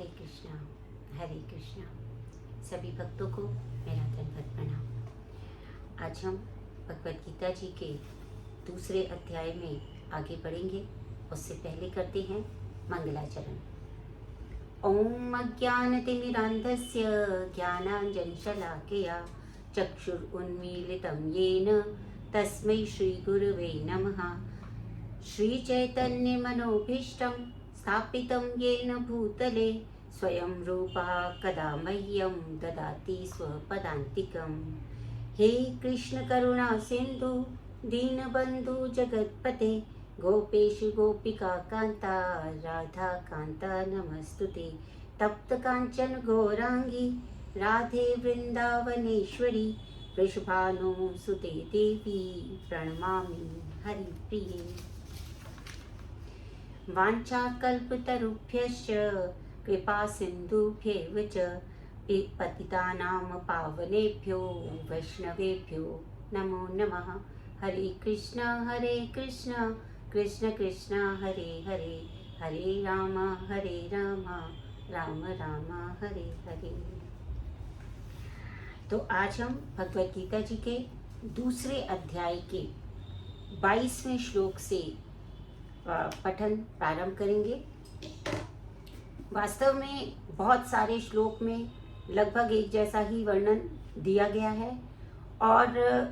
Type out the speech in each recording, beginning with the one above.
हरे कृष्णा। सभी भक्तों को मेरा दंडवत प्रणाम। आज हम भगवद गीता जी के दूसरे अध्याय में आगे बढ़ेंगे। उससे पहले करते हैं मंगलाचरण। ओम अज्ञानतिमिरान्धस्य ज्ञानाञ्जनशलाकया चक्षुरुन्मीलितं येन तस्मै श्रीगुरवे नमः। श्रीचैतन्यमनोभीष्टं स्थापितं येन भूतले स्वयं रूपः कदा मह्यं ददाति स्वपदान्तिकं। हे कृष्ण करुणा सिन्धु दीनबन्धु जगत्पते गोपेश गोपिका कान्ता राधा कान्ता नमस्तुते। तप्त कांचन गौरांगी राधे वृंदावनेश्वरी वृषभानुसुते देवी प्रणमामि हरिप्रिये। वाञ्छाकल्पतरुभ्यश्च कृपा सिन्धुभ्येव च पतितानां पावनेभ्यो वैष्णवेभ्यो नमो नमः। हरे कृष्ण कृष्ण कृष्ण हरे हरे, हरे राम राम राम हरे हरे। तो आज हम भगवद गीता जी के दूसरे अध्याय के 22वें श्लोक से पठन प्रारंभ करेंगे। वास्तव में बहुत सारे श्लोक में लगभग एक जैसा ही वर्णन दिया गया है, और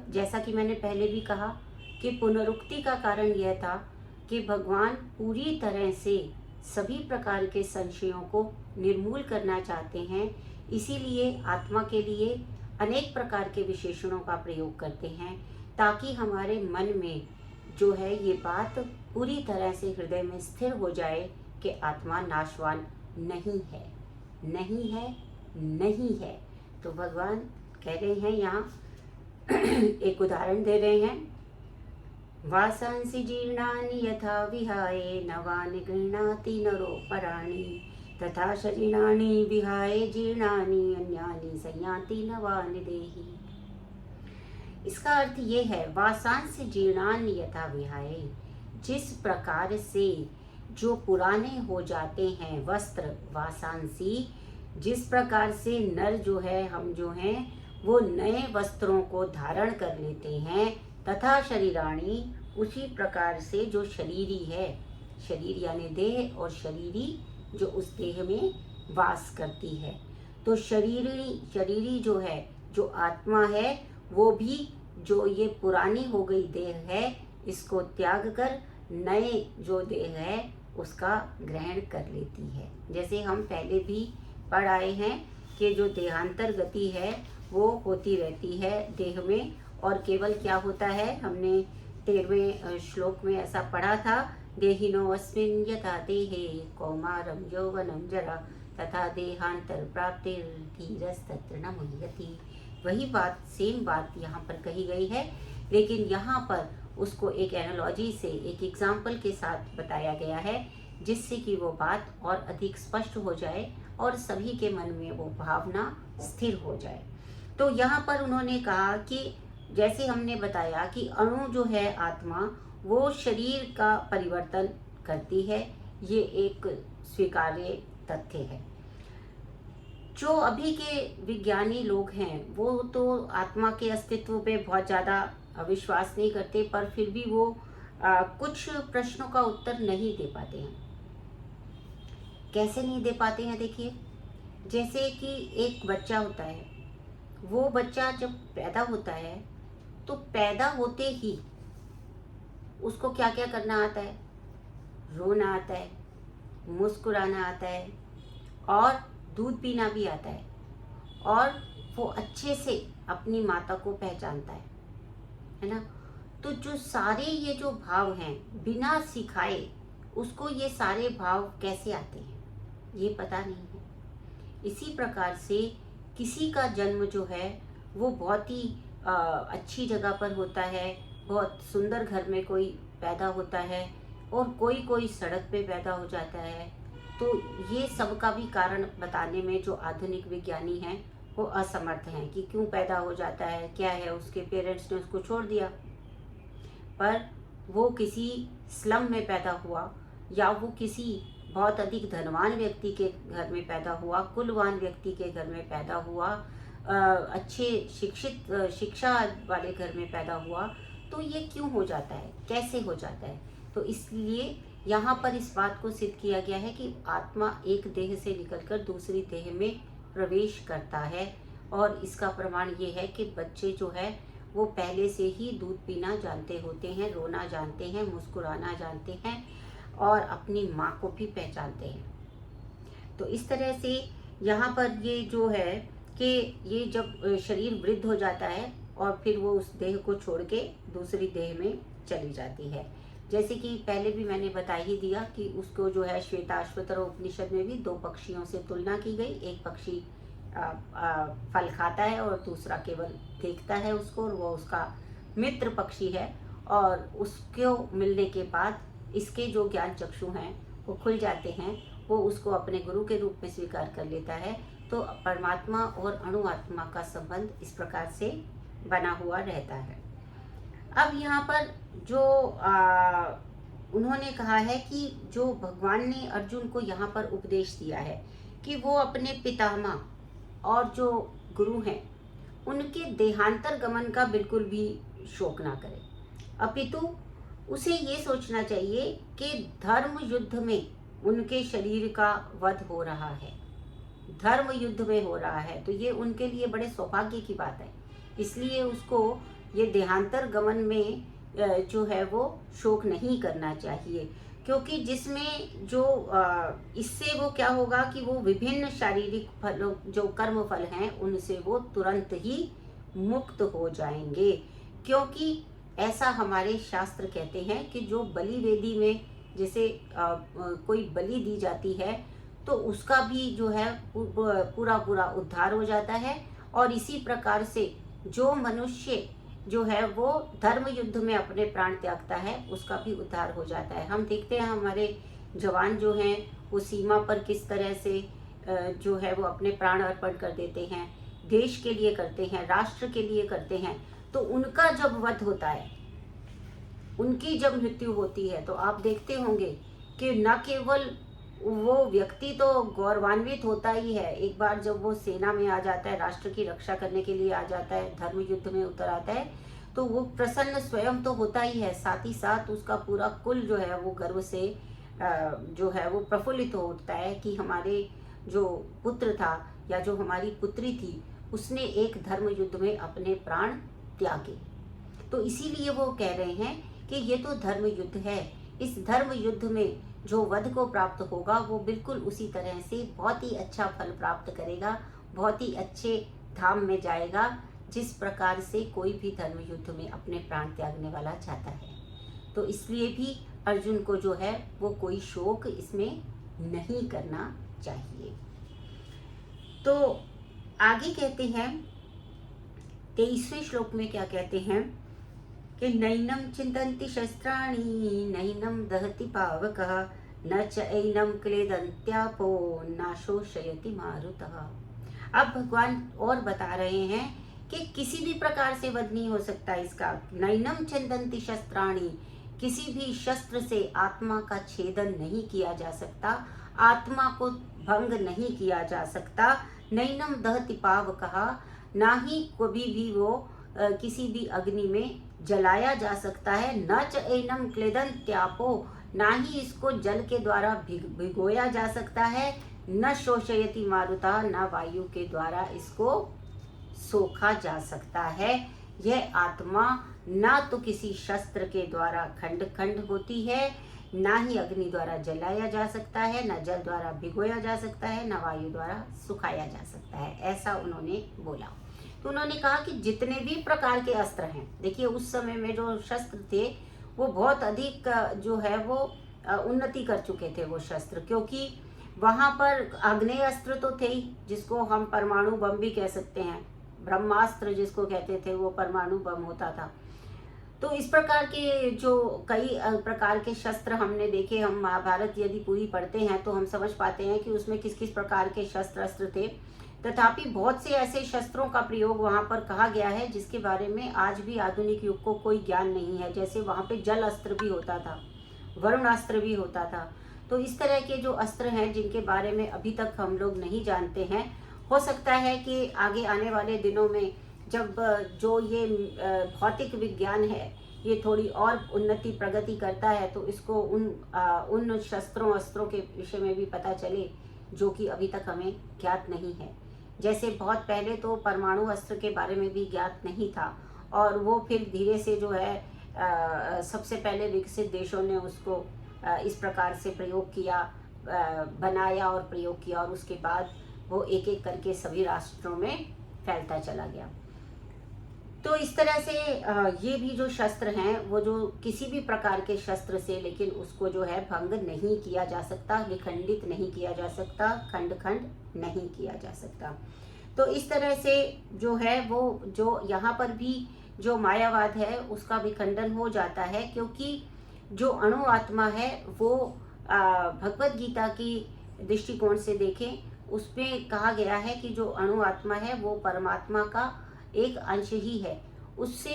जैसा कि मैंने पहले भी कहा कि पुनरुक्ति का कारण यह था कि भगवान पूरी तरह से सभी प्रकार के संशयों को निर्मूल करना चाहते हैं। इसीलिए आत्मा के लिए अनेक प्रकार के विशेषणों का प्रयोग करते हैं, ताकि हमारे मन में जो है ये बात पूरी तरह से हृदय में स्थिर हो जाए कि आत्मा नाशवान नहीं है, नहीं है, नहीं है। तो भगवान कह रहे हैं यहाँ एक उदाहरण दे रहे हैं। वासांसि जीर्णानि यथा विहाय नवानि गृह्णाति नरो पराणि तथा शरीराणि विहाय जीर्णानि अन्यानि संयाति नवानि देहि। इसका अर्थ ये है, वासांसि जीर्णानि यथा विहाय, जिस प्रकार से जो पुराने हो जाते हैं वस्त्र, वासांसी, जिस प्रकार से नर जो है, हम जो हैं वो नए वस्त्रों को धारण कर लेते हैं, तथा शरीराणी, उसी प्रकार से जो शरीरी है, शरीर यानी देह, और शरीरी जो उस देह में वास करती है। तो शरीरी जो है, जो आत्मा है, वो भी जो ये पुरानी हो गई देह है, इसको त्याग कर नए जो देह है उसका ग्रहण कर लेती है। जैसे हम पहले भी पढ़ आए हैं कि जो देहांतर गति है वो होती रहती है देह में, और केवल क्या होता है, हमने 13वें श्लोक में ऐसा पढ़ा था, देहिनो अस्मिन् यथा देहे कौमारं यौवनं जरा तथा देहांतर प्राप्तिर्धीरस्तत्र न मुह्यति। वही बात, सेम बात यहाँ पर कही गई है, लेकिन यहाँ पर उसको एक एनालॉजी से, एक एग्जाम्पल के साथ बताया गया है, जिससे कि वो बात और अधिक स्पष्ट हो जाए और सभी के मन में वो भावना स्थिर हो जाए। तो यहाँ पर उन्होंने कहा कि जैसे हमने बताया कि अणु जो है आत्मा, वो शरीर का परिवर्तन करती है, ये एक स्वीकार्य तथ्य है। जो अभी के विज्ञानी लोग हैं वो तो आत्मा के अस्तित्व पे बहुत ज़्यादा विश्वास नहीं करते, पर फिर भी वो कुछ प्रश्नों का उत्तर नहीं दे पाते हैं। कैसे नहीं दे पाते हैं? देखिए, जैसे कि एक बच्चा होता है, वो बच्चा जब पैदा होता है तो पैदा होते ही उसको क्या क्या करना आता है? रोना आता है, मुस्कुराना आता है, और दूध पीना भी आता है, और वो अच्छे से अपनी माता को पहचानता है ना। तो जो सारे ये जो भाव हैं, बिना सिखाए उसको ये सारे भाव कैसे आते हैं ये पता नहीं है। इसी प्रकार से किसी का जन्म जो है वो बहुत ही अच्छी जगह पर होता है, बहुत सुंदर घर में कोई पैदा होता है, और कोई सड़क पे पैदा हो जाता है। तो ये सब का भी कारण बताने में जो आधुनिक विज्ञानी हैं वो असमर्थ हैं कि क्यों पैदा हो जाता है, क्या है, उसके पेरेंट्स ने उसको छोड़ दिया। पर वो किसी स्लम में पैदा हुआ, या वो किसी बहुत अधिक धनवान व्यक्ति के घर में पैदा हुआ, कुलवान व्यक्ति के घर में पैदा हुआ, अच्छे शिक्षित शिक्षा वाले घर में पैदा हुआ, तो ये क्यों हो जाता है, कैसे हो जाता है? तो इसलिए यहाँ पर इस बात को सिद्ध किया गया है कि आत्मा एक देह से निकलकर दूसरी देह में प्रवेश करता है। और इसका प्रमाण ये है कि बच्चे जो है वो पहले से ही दूध पीना जानते होते हैं, रोना जानते हैं, मुस्कुराना जानते हैं और अपनी माँ को भी पहचानते हैं। तो इस तरह से यहाँ पर ये जो है कि ये जब शरीर वृद्ध हो जाता है और फिर वो उस देह को छोड़ के दूसरी देह में चली जाती है। जैसे कि पहले भी मैंने बता ही दिया कि उसको जो है श्वेताश्वतर उपनिषद में भी दो पक्षियों से तुलना की गई। एक पक्षी फल खाता है और दूसरा केवल देखता है उसको, और वो उसका मित्र पक्षी है। और उसको मिलने के बाद इसके जो ज्ञान चक्षु हैं वो खुल जाते हैं, वो उसको अपने गुरु के रूप में स्वीकार कर लेता है। तो परमात्मा और अणु आत्मा का संबंध इस प्रकार से बना हुआ रहता है। अब यहाँ पर जो उन्होंने कहा है कि जो भगवान ने अर्जुन को यहाँ पर उपदेश दिया है कि वो अपने पितामह और जो गुरु हैं उनके देहांतर गमन का बिल्कुल भी शोक ना करे, अपितु उसे ये सोचना चाहिए कि धर्म युद्ध में उनके शरीर का वध हो रहा है, धर्म युद्ध में हो रहा है, तो ये उनके लिए बड़े सौभाग्य की बात है। इसलिए उसको ये देहांतर गमन में जो है वो शोक नहीं करना चाहिए, क्योंकि जिसमें जो इससे वो क्या होगा कि वो विभिन्न शारीरिक फलों जो कर्म फल हैं उनसे वो तुरंत ही मुक्त हो जाएंगे। क्योंकि ऐसा हमारे शास्त्र कहते हैं कि जो बलि वेदी में जैसे कोई बलि दी जाती है तो उसका भी जो है पूरा पूरा उद्धार हो जाता है। और इसी प्रकार से जो मनुष्य जो है वो धर्म युद्ध में अपने प्राण त्यागता है उसका भी उद्धार हो जाता है। हम देखते हैं हमारे जवान जो हैं वो सीमा पर किस तरह से जो है वो अपने प्राण अर्पण कर देते हैं, देश के लिए करते हैं, राष्ट्र के लिए करते हैं। तो उनका जब वध होता है, उनकी जब मृत्यु होती है, तो आप देखते होंगे कि न केवल वो व्यक्ति तो गौरवान्वित होता ही है, एक बार जब वो सेना में आ जाता है, राष्ट्र की रक्षा करने के लिए आ जाता है, धर्म युद्ध में उतर आता है, तो वो प्रसन्न स्वयं तो होता ही है, साथ ही साथ उसका पूरा कुल जो है वो गर्व से जो है वो प्रफुल्लित हो उठता है कि हमारे जो पुत्र था या जो हमारी पुत्री थी उसने एक धर्म युद्ध में अपने प्राण त्यागे। तो इसीलिए वो कह रहे हैं कि ये तो धर्म युद्ध है, इस धर्म युद्ध में जो वध को प्राप्त होगा वो बिल्कुल उसी तरह से बहुत ही अच्छा फल प्राप्त करेगा, बहुत ही अच्छे धाम में जाएगा, जिस प्रकार से कोई भी धर्म युद्ध में अपने प्राण त्यागने वाला चाहता है। तो इसलिए भी अर्जुन को जो है वो कोई शोक इसमें नहीं करना चाहिए। तो आगे कहते हैं 23वें श्लोक में क्या कहते हैं कि नैनम चिंतन्ति शस्त्राणि नैनम दहति पावकः न च एनम क्लेदन्त्यापो न शोषयति मारुतः। अब भगवान और बता रहे हैं कि किसी भी प्रकार से वध नहीं हो सकता इसका। नैनम चिंतन्ति शस्त्राणि, किसी भी शस्त्र से आत्मा का छेदन नहीं किया जा सकता, आत्मा को भंग नहीं किया जा सकता। नैनम दहति पावकः, ना ही कभी भी वो किसी भी अग्नि में जलाया जा सकता है। न च एनम क्लेदन्त्यापो, ना ही इसको जल के द्वारा भिगोया जा सकता है। न शोषयति मारुता, न वायु के द्वारा इसको सोखा जा सकता है। यह आत्मा ना तो किसी शस्त्र के द्वारा खंड खंड होती है, ना ही अग्नि द्वारा जलाया जा सकता है, न जल द्वारा भिगोया जा सकता है, न वायु द्वारा सुखाया जा सकता है, ऐसा उन्होंने बोला। तो उन्होंने कहा कि जितने भी प्रकार के अस्त्र हैं, देखिए उस समय में जो शस्त्र थे वो बहुत अधिक जो है वो उन्नति कर चुके थे वो शस्त्र, क्योंकि वहाँ पर आग्नेय अस्त्र तो थे ही, जिसको हम परमाणु बम भी कह सकते हैं, ब्रह्मास्त्र जिसको कहते थे वो परमाणु बम होता था। तो इस प्रकार के जो कई प्रकार के शस्त्र हमने देखे, हम महाभारत यदि पूरी पढ़ते हैं तो हम समझ पाते हैं कि उसमें किस किस प्रकार के शस्त्र अस्त्र थे। तथापि बहुत से ऐसे शस्त्रों का प्रयोग वहाँ पर कहा गया है जिसके बारे में आज भी आधुनिक युग को कोई ज्ञान नहीं है। जैसे वहाँ पे जल अस्त्र भी होता था, वरुण अस्त्र भी होता था। तो इस तरह के जो अस्त्र हैं जिनके बारे में अभी तक हम लोग नहीं जानते हैं, हो सकता है कि आगे आने वाले दिनों में जब जो ये भौतिक विज्ञान है ये थोड़ी और उन्नति प्रगति करता है तो इसको उन शस्त्रों अस्त्रों के विषय में भी पता चले जो कि अभी तक हमें ज्ञात नहीं है। जैसे बहुत पहले तो परमाणु अस्त्र के बारे में भी ज्ञात नहीं था और वो फिर धीरे से जो है सबसे पहले विकसित देशों ने उसको इस प्रकार से प्रयोग किया, बनाया और प्रयोग किया और उसके बाद वो एक एक करके सभी राष्ट्रों में फैलता चला गया। तो इस तरह से ये भी जो शस्त्र हैं वो जो किसी भी प्रकार के शस्त्र से, लेकिन उसको जो है भंग नहीं किया जा सकता, विखंडित नहीं किया जा सकता, खंड खंड नहीं किया जा सकता। तो इस तरह से जो है वो जो यहाँ पर भी जो मायावाद है उसका विखंडन हो जाता है, क्योंकि जो अणु आत्मा है वो भगवत गीता की दृष्टिकोण से देखें उसमें कहा गया है कि जो अणु आत्मा है वो परमात्मा का एक अंश ही है, उससे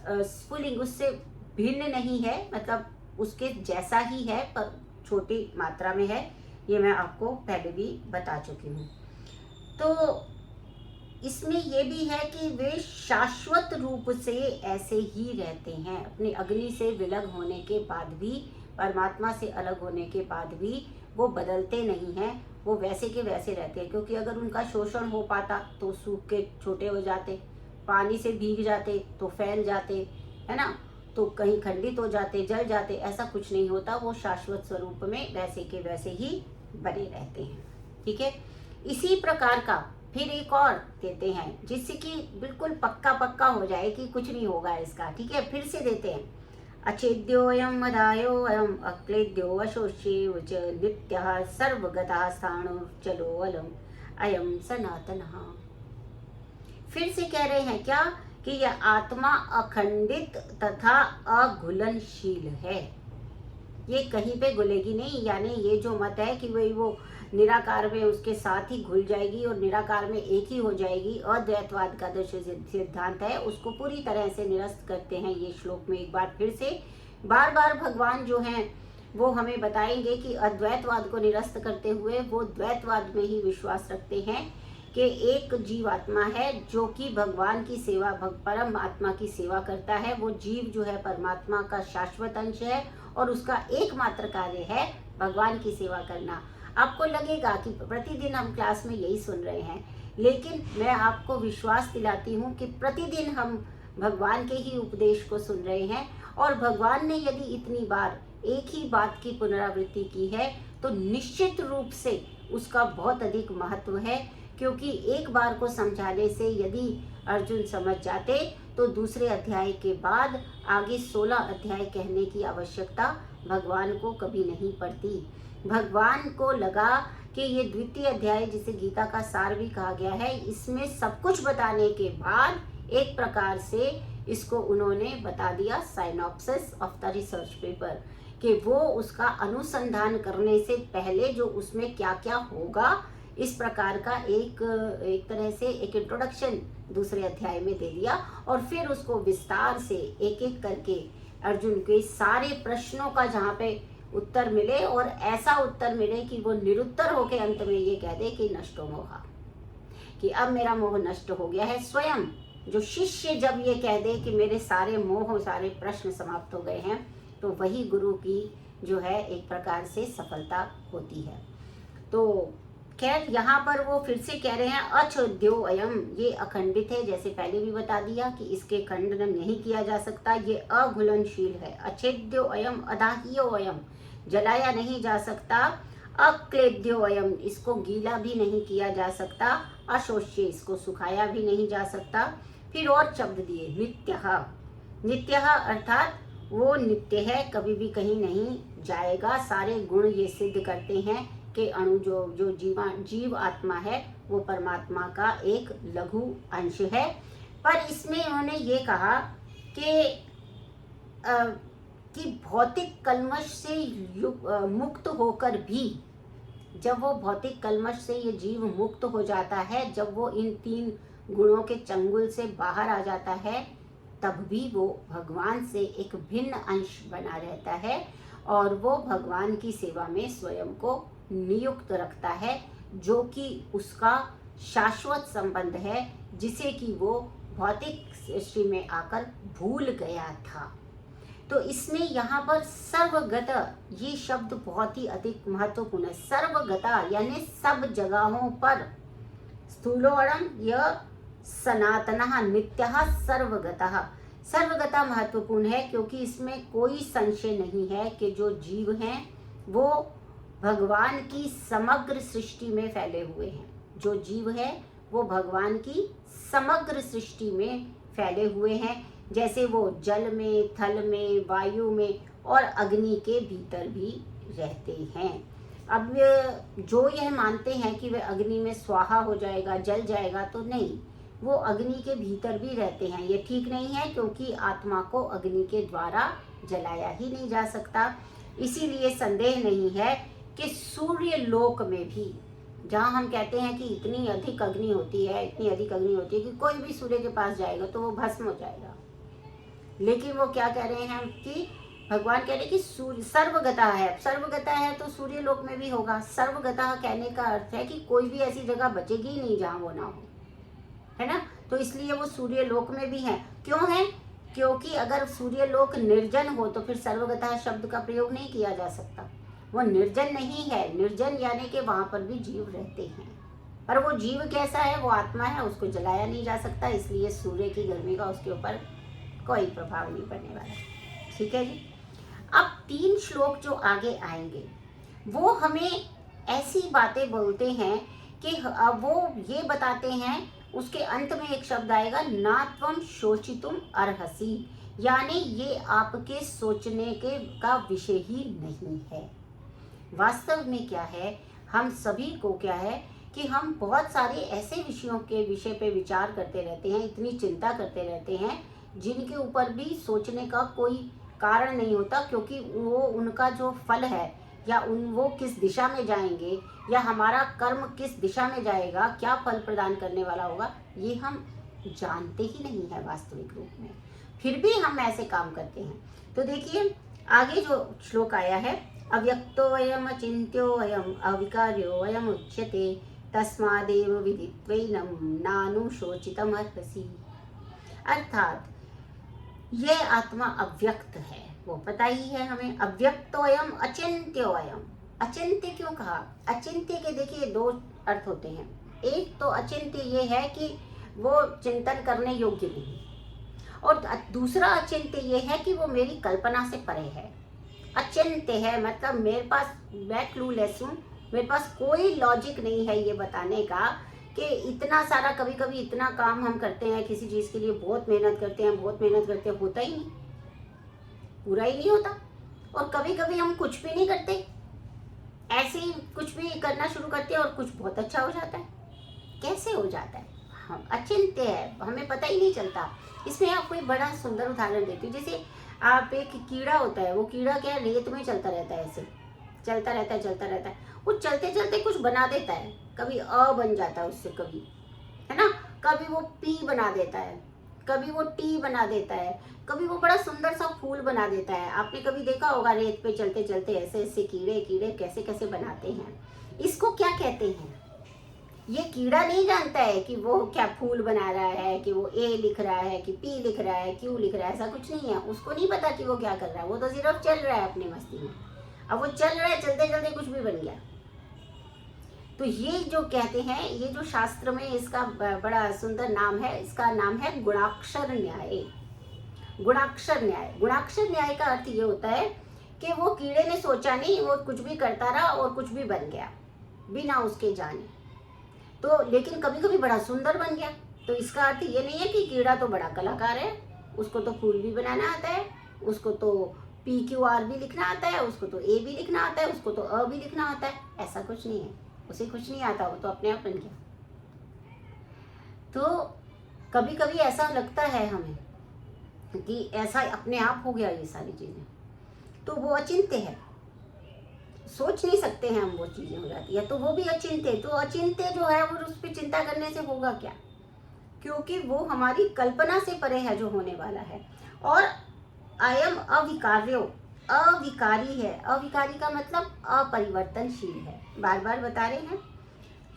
स्फुलिंग, उससे भिन्न नहीं है, मतलब उसके जैसा ही है पर छोटी मात्रा में है। ये मैं आपको पहले भी बता चुकी हूँ। तो इसमें ये भी है कि वे शाश्वत रूप से ऐसे ही रहते हैं, अपने अग्नि से विलग होने के बाद भी, परमात्मा से अलग होने के बाद भी वो बदलते नहीं हैं, वो वैसे के वैसे रहते हैं। क्योंकि अगर उनका शोषण हो पाता तो सूख के छोटे हो जाते, पानी से भीग जाते तो फैल जाते, है ना, तो कहीं खंडित हो जाते, जल जाते, ऐसा कुछ नहीं होता। वो शाश्वत स्वरूप में वैसे के वैसे ही बने रहते हैं। ठीक है, इसी प्रकार का फिर एक और देते हैं जिससे कि बिल्कुल पक्का पक्का हो जाए कि कुछ नहीं होगा इसका। ठीक है, फिर से देते हैं, अछेद्योऽयं मदायोऽयं अक्लेद्यो अशोष्येव च नित्यः सर्वगतः स्थाणुर्चलोऽयम् अयं सनातनः। फिर से कह रहे हैं क्या कि यह आत्मा अखंडित तथा अघुलनशील है, ये कहीं पे घुलेगी नहीं। यानी ये जो मत है कि वही वो निराकार में उसके साथ ही घुल जाएगी और निराकार में एक ही हो जाएगी, अद्वैतवाद का जो सिद्धांत है उसको पूरी तरह से निरस्त करते हैं ये श्लोक में एक बार फिर से। बार बार भगवान जो हैं वो हमें बताएंगे कि अद्वैतवाद को निरस्त करते हुए वो द्वैतवाद में ही विश्वास रखते हैं कि एक जीवात्मा है जो कि भगवान की सेवा, परम आत्मा की सेवा करता है। वो जीव जो है परमात्मा का शाश्वत अंश है और उसका एकमात्र कार्य है भगवान की सेवा करना। आपको लगेगा कि प्रतिदिन हम क्लास में यही सुन रहे हैं, लेकिन मैं आपको विश्वास दिलाती हूँ कि प्रतिदिन हम भगवान के ही उपदेश को सुन रहे हैं। और भगवान ने यदि इतनी बार एक ही बात की पुनरावृत्ति की है तो निश्चित रूप से उसका बहुत अधिक महत्व है, क्योंकि एक बार को समझाने से यदि अर्जुन समझ जाते तो दूसरे अध्याय के बाद आगे 16 अध्याय कहने की आवश्यकता भगवान को कभी नहीं पड़ती। भगवान को लगा कि ये द्वितीय अध्याय जिसे गीता का सार भी कहा गया है, इसमें सब कुछ बताने के बाद एक प्रकार से इसको उन्होंने बता दिया synopsis of the research paper, कि वो उसका अनुसंधान करने से पहले जो उसमें क्या क्या होगा इस प्रकार का एक तरह से एक इंट्रोडक्शन दूसरे अध्याय में दे दिया। और फिर उसको विस्तार से एक एक करके अर्जुन के सारे प्रश्नों का जहाँ पे उत्तर मिले, और ऐसा उत्तर मिले कि वो निरुत्तर होके अंत में ये कह दे कि नष्टो मोहा, कि अब मेरा मोह नष्ट हो गया है। स्वयं जो शिष्य जब ये कह दे कि मेरे सारे मोह, सारे प्रश्न समाप्त हो गए हैं, तो वही गुरु की जो है एक प्रकार से सफलता होती है। तो खैर यहाँ पर वो फिर से कह रहे हैं अछेद्यो अयम, ये अखंडित है, जैसे पहले भी बता दिया कि इसके खंडन नहीं किया जा सकता, ये अघुलनशील है। अछेद्यो अयम अदाह्यो अयम, जलाया नहीं जा सकता। अक्लेद्यो अयम, इसको गीला भी नहीं किया जा सकता। अशोष्य, इसको सुखाया भी नहीं जा सकता। फिर और शब्द दिए, नित्यः, नित्यः अर्थात वो नित्य है, कभी भी कहीं नहीं जाएगा। सारे गुण ये सिद्ध करते हैं कि अणु जो जीव आत्मा है वो परमात्मा का एक लघु अंश है। पर इसमें उन्होंने ये कहा कि भौतिक कल्मश से मुक्त होकर भी, जब वो भौतिक कल्मश से ये जीव मुक्त हो जाता है, जब वो इन 3 गुणों के चंगुल से बाहर आ जाता है, तब भी वो भगवान से एक भिन्न अंश बना रहता है। और वो भगवान की सेवा में स्वयं को नियुक्त रखता है, जो कि उसका शाश्वत संबंध है, जिसे कि वो भौतिक सृष्टि में आकर भूल गया था। तो इसमें यहाँ पर सर्वगत ये शब्द बहुत ही अधिक महत्वपूर्ण है। सर्वगता यानी सब जगहों पर, स्थूलोड़म यह सनातनः नित्यः सर्वगतः। सर्वगता महत्वपूर्ण है क्योंकि इसमें कोई संशय नहीं है कि जो जीव हैं वो भगवान की समग्र सृष्टि में फैले हुए हैं। जो जीव है वो भगवान की समग्र सृष्टि में फैले हुए हैं, जैसे वो जल में, थल में, वायु में और अग्नि के भीतर भी रहते हैं। अब जो यह मानते हैं कि वे अग्नि में स्वाहा हो जाएगा, जल जाएगा, तो नहीं, वो अग्नि के भीतर भी रहते हैं। ये ठीक नहीं है क्योंकि आत्मा को अग्नि के द्वारा जलाया ही नहीं जा सकता। इसीलिए संदेह नहीं है कि सूर्य लोक में भी, जहाँ हम कहते हैं कि इतनी अधिक अग्नि होती है, इतनी अधिक अग्नि होती है कि कोई भी सूर्य के पास जाएगा तो वो भस्म हो जाएगा, लेकिन वो क्या कह रहे हैं कि भगवान कह रहे हैं कि सूर्य सर्वगता है। सर्वगता है तो सूर्य लोक में भी होगा। सर्वगता कहने का अर्थ है कि कोई भी ऐसी जगह बचेगी ही नहीं जहाँ वो ना हो, है ना। तो इसलिए वो सूर्य लोक में भी है। क्यों है? क्योंकि अगर सूर्य लोक निर्जन हो तो फिर सर्वगता शब्द का प्रयोग नहीं किया जा सकता। वो निर्जन नहीं है। निर्जन यानी कि वहां पर भी जीव रहते हैं, पर वो जीव कैसा है? वो आत्मा है, उसको जलाया नहीं जा सकता, इसलिए सूर्य की गर्मी का उसके ऊपर कोई प्रभाव नहीं पड़ने वाला। ठीक है जी। अब 3 श्लोक जो आगे आएंगे वो हमें ऐसी बातें बोलते हैं कि वो ये बताते हैं, उसके अंत में एक शब्द आएगा, ना त्वम शोचितुम अर्हसि, यानी ये आपके सोचने के का विषय ही नहीं है। वास्तव में क्या है, हम सभी को क्या है कि हम बहुत सारे ऐसे विषयों के विषय पे विचार करते रहते हैं, इतनी चिंता करते रहते हैं जिनके ऊपर भी सोचने का कोई कारण नहीं होता, क्योंकि वो उनका जो फल है या वो किस दिशा में जाएंगे या हमारा कर्म किस दिशा में जाएगा, क्या फल प्रदान करने वाला होगा, ये हम जानते ही नहीं है वास्तविक रूप में। फिर भी हम ऐसे काम करते हैं। तो देखिए आगे जो श्लोक आया है, अव्यक्तोऽयम् अचिन्त्योऽयम् अविकार्योऽयम् उच्यते तस्मादेव विदित्वैनं नानुशोचितमर्हसि। अर्थात ये आत्मा अव्यक्त है, वो पता ही है हमें। अव्यक्तोऽयम् अचिन्त्योऽयम्। अचिंत्य क्यों कहा? अचिंत्य के देखिए 2 अर्थ होते हैं। एक तो अचिंत्य ये है कि वो चिंतन करने योग्य नहीं, और दूसरा अचिंत्य ये है कि वो मेरी कल्पना से परे है। अचिंत्य है मतलब मेरे पास, मैं क्लूलेस हूँ, मेरे पास कोई लॉजिक नहीं है ये बताने का कि इतना सारा, कभी कभी इतना काम हम करते हैं किसी चीज़ के लिए, बहुत मेहनत करते हैं, बहुत मेहनत करते हैं, होता ही नहीं, पूरा ही नहीं होता। और कभी कभी हम कुछ भी नहीं करते, ऐसे ही कुछ भी करना शुरू करते हैं और कुछ बहुत अच्छा हो जाता है। कैसे हो जाता है? हम अचिंत्य है, हमें पता ही नहीं चलता। इसमें आपको एक बड़ा सुंदर उदाहरण देती हूँ। जैसे आप, एक कीड़ा होता है, वो कीड़ा क्या रेत में चलता रहता है, ऐसे चलता रहता है, चलता रहता है, वो चलते चलते कुछ बना देता है, कभी अ बन जाता है उससे, कभी, है ना, कभी वो पी बना देता है, कभी वो टी बना देता है, कभी वो बड़ा सुंदर सा फूल बना देता है। आपने कभी देखा होगा रेत पे चलते चलते ऐसे ऐसे कीड़े कीड़े कैसे कैसे बनाते हैं। इसको क्या कहते हैं? ये कीड़ा नहीं जानता है कि वो क्या फूल बना रहा है, कि वो ए लिख रहा है, कि पी लिख रहा है, क्यू लिख रहा है, ऐसा कुछ नहीं है। उसको नहीं पता कि वो क्या कर रहा है, वो तो सिर्फ चल रहा है अपनी मस्ती में। अब वो चल रहा है, चलते चलते कुछ भी बन गया। तो ये जो कहते हैं, ये जो शास्त्र में इसका बड़ा सुंदर नाम है, इसका नाम है गुणाक्षर न्याय। गुणाक्षर न्याय। गुणाक्षर न्याय का अर्थ ये होता है कि वो कीड़े ने सोचा नहीं, वो कुछ भी करता रहा और कुछ भी बन गया बिना उसके जाने। तो लेकिन कभी कभी बड़ा सुंदर बन गया। तो इसका अर्थ ये नहीं है कि कीड़ा तो बड़ा कलाकार है, उसको तो फूल भी बनाना आता है, उसको तो PQR भी लिखना आता है, उसको तो A भी लिखना आता है, उसको तो अ भी लिखना आता है। ऐसा कुछ नहीं है, उसे कुछ नहीं आता, वो तो अपने आप बन गया। तो कभी कभी ऐसा लगता है हमें कि ऐसा अपने आप हो गया ये सारी चीजें, तो वो अचिंत्य है, सोच नहीं सकते हैं हम, वो चीजें हो जाती है, तो वो भी अचिंत्य। तो अचिंत्य जो है वो उस पर चिंता करने से होगा क्या? क्योंकि वो हमारी कल्पना से परे है जो होने वाला है। और अयम अविकार्यो, अविकारी है। अविकारी का मतलब अपरिवर्तनशील है, बार बार बता रहे हैं।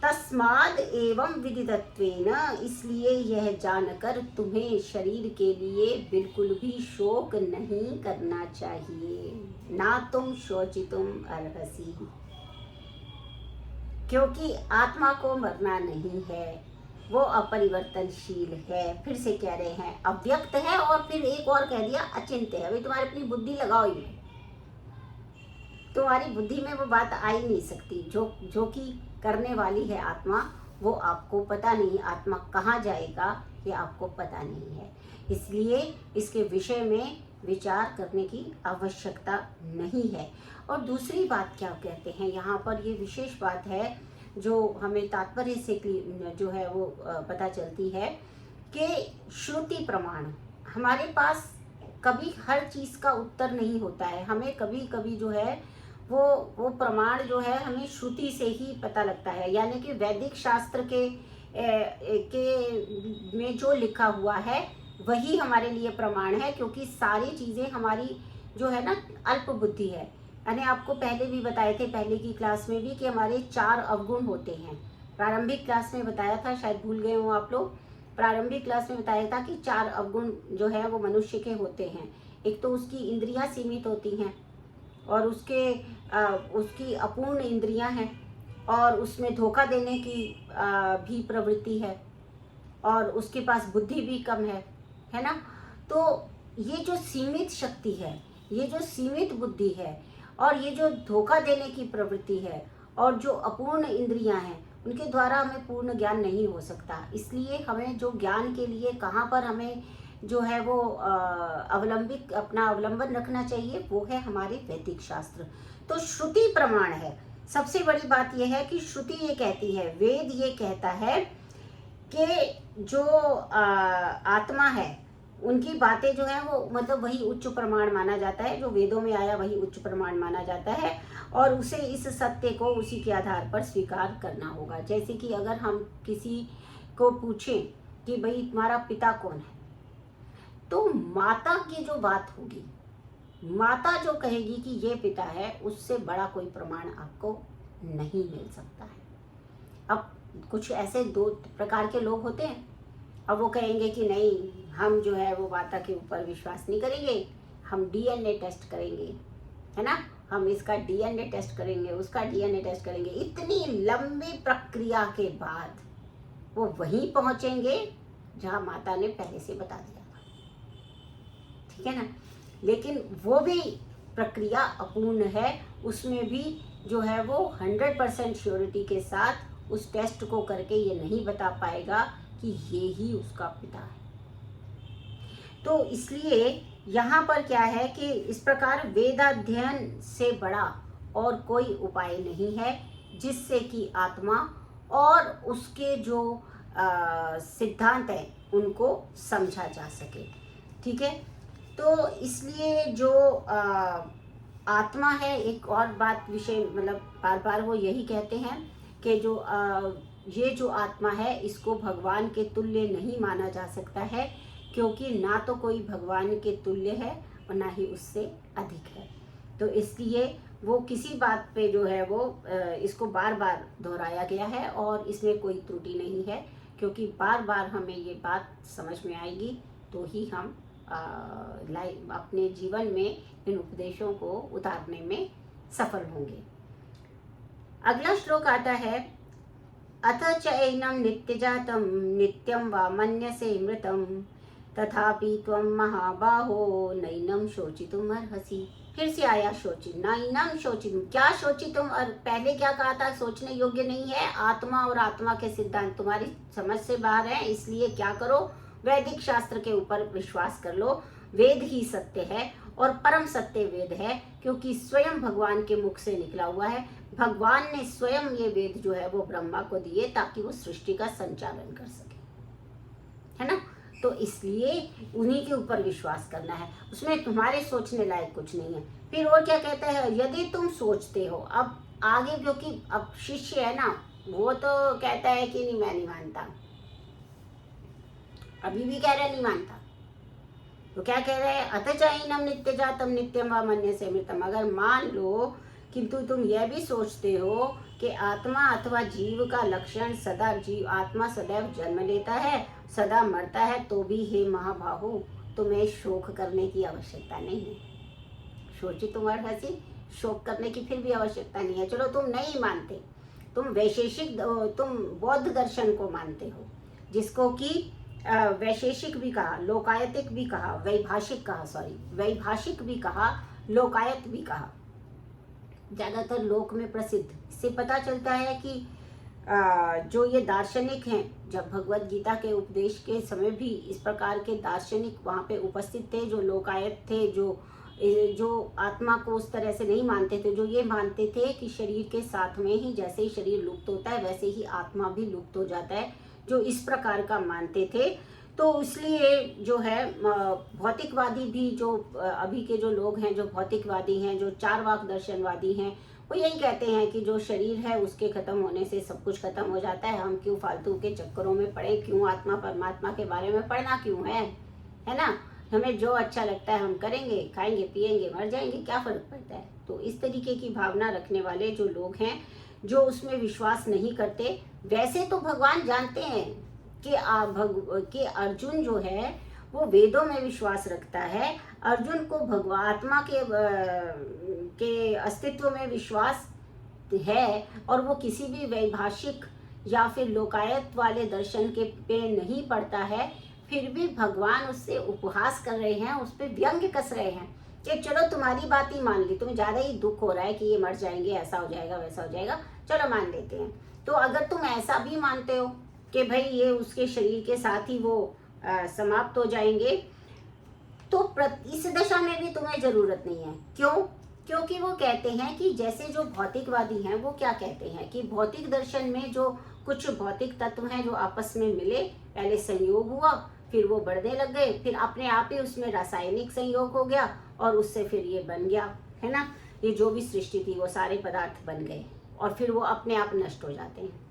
तस्माद एवं विदितत्वेन, इसलिए यह जानकर तुम्हें शरीर के लिए बिल्कुल भी शोक नहीं करना चाहिए। ना तुम शोचितुम अर्हसि, क्योंकि आत्मा को मरना नहीं है, वो अपरिवर्तनशील है। फिर से कह रहे हैं अव्यक्त है, और फिर एक और कह दिया अचिंत्य है। भाई तुम्हारी अपनी बुद्धि लगाओ, ही तुम्हारी बुद्धि में वो बात आ ही नहीं सकती। जो कि करने वाली है आत्मा, वो आपको पता नहीं। आत्मा कहाँ जाएगा ये आपको पता नहीं है, इसलिए इसके विषय में विचार करने की आवश्यकता नहीं है। और दूसरी बात क्या कहते हैं यहाँ पर, ये विशेष बात है जो हमें तात्पर्य से जो है वो पता चलती है कि श्रुति प्रमाण हमारे पास कभी हर चीज़ का उत्तर नहीं होता है। हमें कभी कभी जो है वो प्रमाण जो है हमें श्रुति से ही पता लगता है, यानी कि वैदिक शास्त्र के में जो लिखा हुआ है वही हमारे लिए प्रमाण है, क्योंकि सारी चीज़ें हमारी जो है ना अल्प बुद्धि है। मैंने आपको पहले भी बताए थे, पहले की क्लास में भी, कि हमारे 4 अवगुण होते हैं। प्रारंभिक क्लास में बताया था, शायद भूल गए हो आप लोग। प्रारंभिक क्लास में बताया था कि 4 अवगुण जो है वो मनुष्य के होते हैं। एक तो उसकी इंद्रियां सीमित होती हैं, और उसकी अपूर्ण इंद्रियां हैं, और उसमें धोखा देने की भी प्रवृत्ति है, और उसके पास बुद्धि भी कम है ना। तो ये जो सीमित शक्ति है, ये जो सीमित बुद्धि है, और ये जो धोखा देने की प्रवृत्ति है, और जो अपूर्ण इंद्रियां हैं, उनके द्वारा हमें पूर्ण ज्ञान नहीं हो सकता। इसलिए हमें जो ज्ञान के लिए कहाँ पर हमें जो है वो अपना अवलंबन रखना चाहिए, वो है हमारे वैदिक शास्त्र। तो श्रुति प्रमाण है। सबसे बड़ी बात यह है कि श्रुति ये कहती है, वेद ये कहता है कि जो आत्मा है, उनकी बातें जो है वो मतलब वही उच्च प्रमाण माना जाता है। जो वेदों में आया वही उच्च प्रमाण माना जाता है, और उसे इस सत्य को उसी के आधार पर स्वीकार करना होगा। जैसे कि अगर हम किसी को पूछें कि भाई तुम्हारा पिता कौन है, तो माता की जो बात होगी, माता जो कहेगी कि ये पिता है, उससे बड़ा कोई प्रमाण आपको नहीं मिल सकता है। अब कुछ ऐसे 2 प्रकार के लोग होते हैं, अब वो कहेंगे कि नहीं, हम जो है वो माता के ऊपर विश्वास नहीं करेंगे, हम डीएनए टेस्ट करेंगे, है ना, हम इसका डीएनए टेस्ट करेंगे, उसका डीएनए टेस्ट करेंगे। इतनी लंबी प्रक्रिया के बाद वो वहीं पहुंचेंगे जहां माता ने पहले से बता दिया, ठीक है ना। लेकिन वो भी प्रक्रिया अपूर्ण है, उसमें भी जो है वो 100% श्योरिटी के साथ उस टेस्ट को करके ये नहीं बता पाएगा कि ये ही उसका पिता है। तो इसलिए यहाँ पर क्या है कि इस प्रकार वेदाध्ययन से बड़ा और कोई उपाय नहीं है जिससे कि आत्मा और उसके जो सिद्धांत हैं उनको समझा जा सके, ठीक है। तो इसलिए जो आत्मा है, एक और बात विषय मतलब बार बार वो यही कहते हैं कि जो ये जो आत्मा है इसको भगवान के तुल्य नहीं माना जा सकता है, क्योंकि ना तो कोई भगवान के तुल्य है और ना ही उससे अधिक है। तो इसलिए वो किसी बात पे जो है वो इसको बार बार दोहराया गया है, और इसमें कोई त्रुटि नहीं है, क्योंकि बार बार हमें ये बात समझ में आएगी तो ही हम अपने जीवन में इन उपदेशों को उतारने में सफल होंगे। अगला श्लोक आता है, अथ चैनम नित्यजातम नित्यम वा मन्यसे मृतम तथापि त्वं महाबाहो नैनम शोचितुम अर्हसि। फिर से आया शोचित, नैनम शोचितुम, क्या शोचितुम, और पहले क्या कहा था, सोचने योग्य नहीं है। आत्मा और आत्मा के सिद्धांत तुम्हारी समझ से बाहर है, इसलिए क्या करो, वैदिक शास्त्र के ऊपर विश्वास कर लो। वेद ही सत्य है और परम सत्य वेद है, क्योंकि स्वयं भगवान के मुख से निकला हुआ है। भगवान ने स्वयं ये वेद जो है वो ब्रह्मा को दिए ताकि वो सृष्टि का संचालन कर सके, है ना। तो इसलिए उन्हीं के ऊपर विश्वास करना है, उसमें तुम्हारे सोचने लायक कुछ नहीं है। फिर और क्या कहता है, यदि तुम सोचते हो, अब आगे क्योंकि अब शिष्य है ना, वो तो कहता है कि नहीं मैं नहीं मानता, अभी भी कह रहा नहीं मानता, तो क्या कह रहे हैं, अथ चैनम नित्य जातम नित्यम व मन्यसे मृतम। अगर मान लो किंतु तुम यह भी सोचते हो कि आत्मा अथवा जीव का लक्षण सदा जीव आत्मा सदैव जन्म लेता है, सदा मरता है, तो भी हे महाबाहु तुम्हें शोक करने की आवश्यकता नहीं है। सोची तुम्हारी हंसी, शोक करने की फिर भी आवश्यकता नहीं है। चलो तुम नहीं मानते, तुम वैशेषिक तुम बौद्ध दर्शन को मानते हो, जिसको कि वैशेषिक भी कहा, लोकायतिक भी कहा, वैभाषिक भी कहा, लोकायत भी कहा, ज्यादातर लोक में प्रसिद्ध। इससे पता चलता है कि जो ये दार्शनिक हैं, जब भगवत गीता के उपदेश के समय भी इस प्रकार के दार्शनिक वहाँ पे उपस्थित थे, जो लोकायत थे, जो आत्मा को उस तरह से नहीं मानते थे, जो ये मानते थे कि शरीर के साथ में ही जैसे ही शरीर लुप्त होता है वैसे ही आत्मा भी लुप्त हो जाता है, जो इस प्रकार का मानते थे। तो इसलिए जो है भौतिकवादी भी, जो अभी के जो लोग हैं, जो भौतिकवादी हैं, जो चारवाक दर्शनवादी हैं, वो यही कहते हैं कि जो शरीर है उसके खत्म होने से सब कुछ खत्म हो जाता है, हम क्यों फालतू के चक्करों में पड़े, क्यों आत्मा परमात्मा के बारे में पढ़ना क्यों है ना, हमें जो अच्छा लगता है हम करेंगे, खाएंगे पिएंगे मर जाएंगे, क्या फर्क पड़ता है। तो इस तरीके की भावना रखने वाले जो लोग हैं, जो उसमें विश्वास नहीं करते, वैसे तो भगवान जानते हैं कि अर्जुन जो है वो वेदों में विश्वास रखता है, अर्जुन को भगवान आत्मा के अस्तित्व में विश्वास है, और वो किसी भी वैभाषिक या फिर लोकायत वाले दर्शन के पे नहीं पड़ता है, फिर भी भगवान उससे उपहास कर रहे हैं, उस पर व्यंग्य कस रहे हैं कि चलो तुम्हारी बात ही मान ली, तुम्हें ज़्यादा ही दुख हो रहा है कि ये मर जाएंगे, ऐसा हो जाएगा वैसा हो जाएगा, चलो मान लेते हैं। तो अगर तुम ऐसा भी मानते हो कि भाई ये उसके शरीर के साथ ही वो समाप्त हो जाएंगे, तो इस दशा में भी तुम्हें जरूरत नहीं है। क्यों? क्योंकि वो कहते हैं कि जैसे जो भौतिकवादी हैं वो क्या कहते हैं कि भौतिक दर्शन में जो कुछ भौतिक तत्व हैं जो आपस में मिले, पहले संयोग हुआ, फिर वो बढ़ने लग गए, फिर अपने आप ही उसमें रासायनिक संयोग हो गया और उससे फिर ये बन गया, है ना, ये जो भी सृष्टि थी वो सारे पदार्थ बन गए और फिर वो अपने आप नष्ट हो जाते हैं।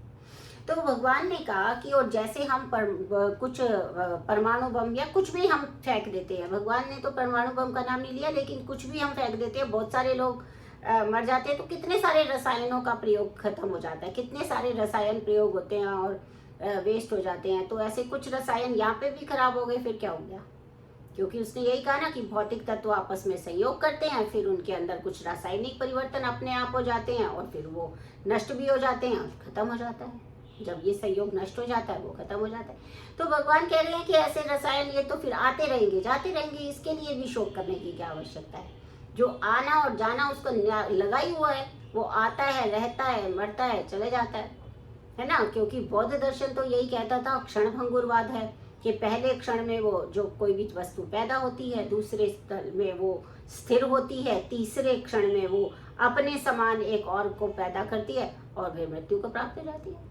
तो भगवान ने कहा कि और जैसे हम कुछ परमाणु बम या कुछ भी हम फेंक देते हैं, भगवान ने तो परमाणु बम का नाम नहीं लिया, लेकिन कुछ भी हम फेंक देते हैं, बहुत सारे लोग मर जाते हैं, तो कितने सारे रसायनों का प्रयोग खत्म हो जाता है, कितने सारे रसायन प्रयोग होते हैं और वेस्ट हो जाते हैं। तो ऐसे कुछ रसायन यहाँ पे भी खराब हो गए, फिर क्या हो गया? क्योंकि उसने यही कहा ना कि भौतिक तत्व आपस में संयोग करते हैं, फिर उनके अंदर कुछ रासायनिक परिवर्तन अपने आप हो जाते हैं और फिर वो नष्ट भी हो जाते हैं और खत्म हो जाता है। जब ये संयोग नष्ट हो जाता है वो खत्म हो जाता है। तो भगवान कह रहे हैं कि ऐसे रसायन ये तो फिर आते रहेंगे जाते रहेंगे, इसके लिए भी शोक करने की क्या आवश्यकता है। जो आना और जाना उसको लगा ही हुआ है, वो आता है, रहता है, मरता है, चले जाता है ना। क्योंकि बौद्ध दर्शन तो यही कहता था, क्षण भंगुरवाद है, कि पहले क्षण में वो जो कोई भी वस्तु पैदा होती है, दूसरे स्थल में वो स्थिर होती है, तीसरे क्षण में वो अपने समान एक और को पैदा करती है और फिर मृत्यु को प्राप्त हो जाती है।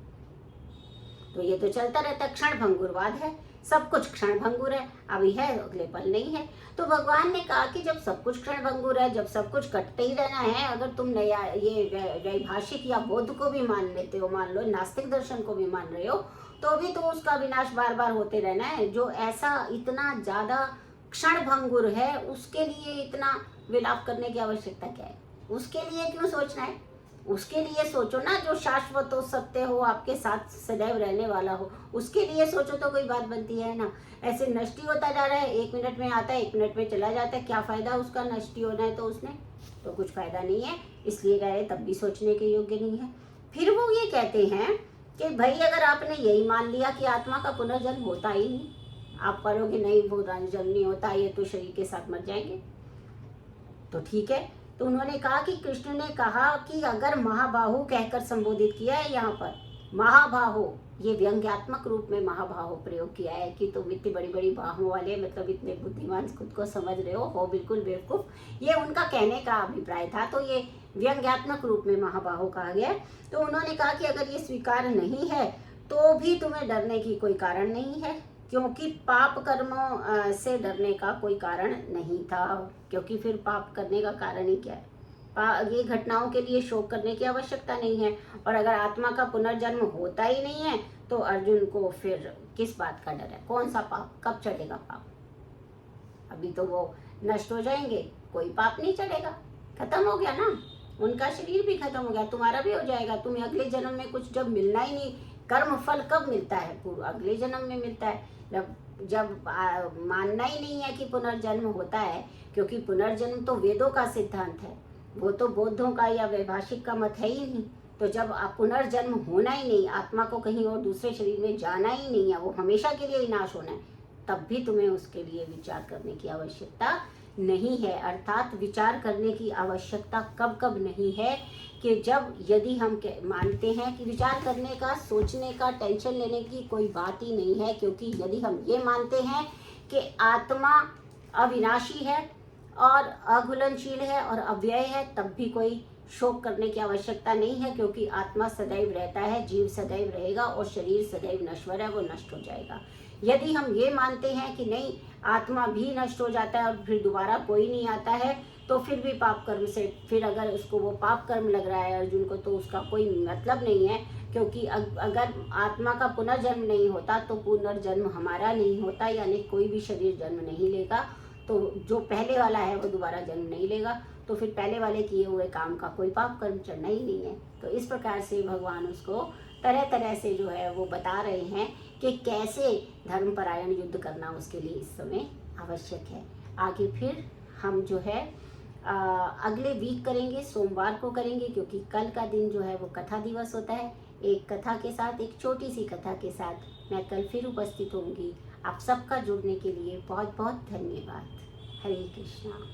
तो ये तो चलता रहता, क्षण भंगुरवाद है, सब कुछ क्षण भंगुर है, अभी है अगले पल नहीं है। तो भगवान ने कहा कि जब सब कुछ क्षण भंगुर है, जब सब कुछ कटते ही रहना है, अगर तुम नया ये वैभाषिक या बौद्ध को भी मान लेते हो, मान लो नास्तिक दर्शन को भी मान रहे हो, तो भी तो उसका विनाश बार बार होते रहना है। जो ऐसा इतना ज्यादा क्षण भंगुर है, उसके लिए इतना विलाप करने की आवश्यकता क्या है? उसके लिए क्यों सोचना है? उसके लिए सोचो ना जो शाश्वत हो, सत्य हो, आपके साथ सदैव रहने वाला हो, उसके लिए सोचो तो कोई बात बनती है ना। ऐसे नष्ट ही होता जा रहा है, 1 मिनट में आता है 1 मिनट में चला जाता है, क्या फायदा उसका नष्ट ही होना है? तो उसने तो कुछ फायदा नहीं है, इसलिए कह रहे तब भी सोचने के योग्य नहीं है। फिर वो ये कहते हैं कि भाई अगर आपने यही मान लिया कि आत्मा का पुनर्जन्म होता ही नहीं, आप करोगे नहीं पुनर्जन्म नहीं होता, ये तो शरीर के साथ मर जाएंगे, तो ठीक है। तो उन्होंने कहा कि कृष्ण ने कहा कि अगर महाबाहु कहकर संबोधित किया है, यहाँ पर महाबाहु, ये व्यंग्यात्मक रूप में महाबाहु प्रयोग किया है कि तुम इतनी बड़ी बड़ी बाहों वाले, मतलब इतने बुद्धिमान खुद को समझ रहे हो बिल्कुल बेवकूफ, ये उनका कहने का अभिप्राय था। तो ये व्यंग्यात्मक रूप में महाबाहु कहा गया। तो उन्होंने कहा कि अगर ये स्वीकार नहीं है तो भी तुम्हें डरने की कोई कारण नहीं है, क्योंकि पाप कर्मों से डरने का कोई कारण नहीं था, क्योंकि फिर पाप करने का कारण ही क्या है? ये घटनाओं के लिए शोक करने की आवश्यकता नहीं है। और अगर आत्मा का पुनर्जन्म होता ही नहीं है तो अर्जुन को फिर किस बात का डर है? कौन सा पाप? कब चढ़ेगा पाप? अभी तो वो नष्ट हो जाएंगे, कोई पाप नहीं चढ़ेगा, खत्म हो गया ना, उनका शरीर भी खत्म हो गया, तुम्हारा भी हो जाएगा। तुम्हें अगले जन्म में कुछ जब मिलना ही नहीं, कर्म फल कब मिलता है? पूर्व अगले जन्म में मिलता है। जब मानना ही नहीं है कि पुनर्जन्म होता है, क्योंकि पुनर्जन्म तो वेदों का सिद्धांत है, वो तो बौद्धों का या वैभाषिक का मत है ही नहीं। तो जब पुनर्जन्म होना ही नहीं, आत्मा को कहीं और दूसरे शरीर में जाना ही नहीं है, वो हमेशा के लिए विनाश होना है, तब भी तुम्हें उसके लिए विचार करने की आवश्यकता नहीं है। अर्थात विचार करने की आवश्यकता कब कब नहीं है कि जब यदि हम मानते हैं कि विचार करने का, सोचने का, टेंशन लेने की कोई बात ही नहीं है, क्योंकि यदि हम ये मानते हैं कि आत्मा अविनाशी है और अघुलनशील है और अव्यय है, तब भी कोई शोक करने की आवश्यकता नहीं है, क्योंकि आत्मा सदैव रहता है, जीव सदैव रहेगा और शरीर सदैव नश्वर है, वो नष्ट हो जाएगा। यदि हम ये मानते हैं कि नहीं, आत्मा भी नष्ट हो जाता है और फिर दोबारा कोई नहीं आता है, तो फिर भी पाप कर्म से, फिर अगर उसको वो पाप कर्म लग रहा है अर्जुन को, तो उसका कोई मतलब नहीं है, क्योंकि अगर आत्मा का पुनर्जन्म नहीं होता तो पुनर्जन्म हमारा नहीं होता, यानी कोई भी शरीर जन्म नहीं लेगा, तो जो पहले वाला है वो दोबारा जन्म नहीं लेगा, तो फिर पहले वाले किए हुए काम का कोई पाप कर्म चढ़ना ही नहीं है। तो इस प्रकार से भगवान उसको तरह तरह से जो है वो बता रहे हैं कि कैसे धर्मपरायण युद्ध करना उसके लिए इस समय आवश्यक है। आगे फिर हम जो है अगले वीक करेंगे, सोमवार को करेंगे, क्योंकि कल का दिन जो है वो कथा दिवस होता है। एक कथा के साथ, एक छोटी सी कथा के साथ मैं कल फिर उपस्थित होंगी। आप सबका जुड़ने के लिए बहुत बहुत धन्यवाद। हरे कृष्णा।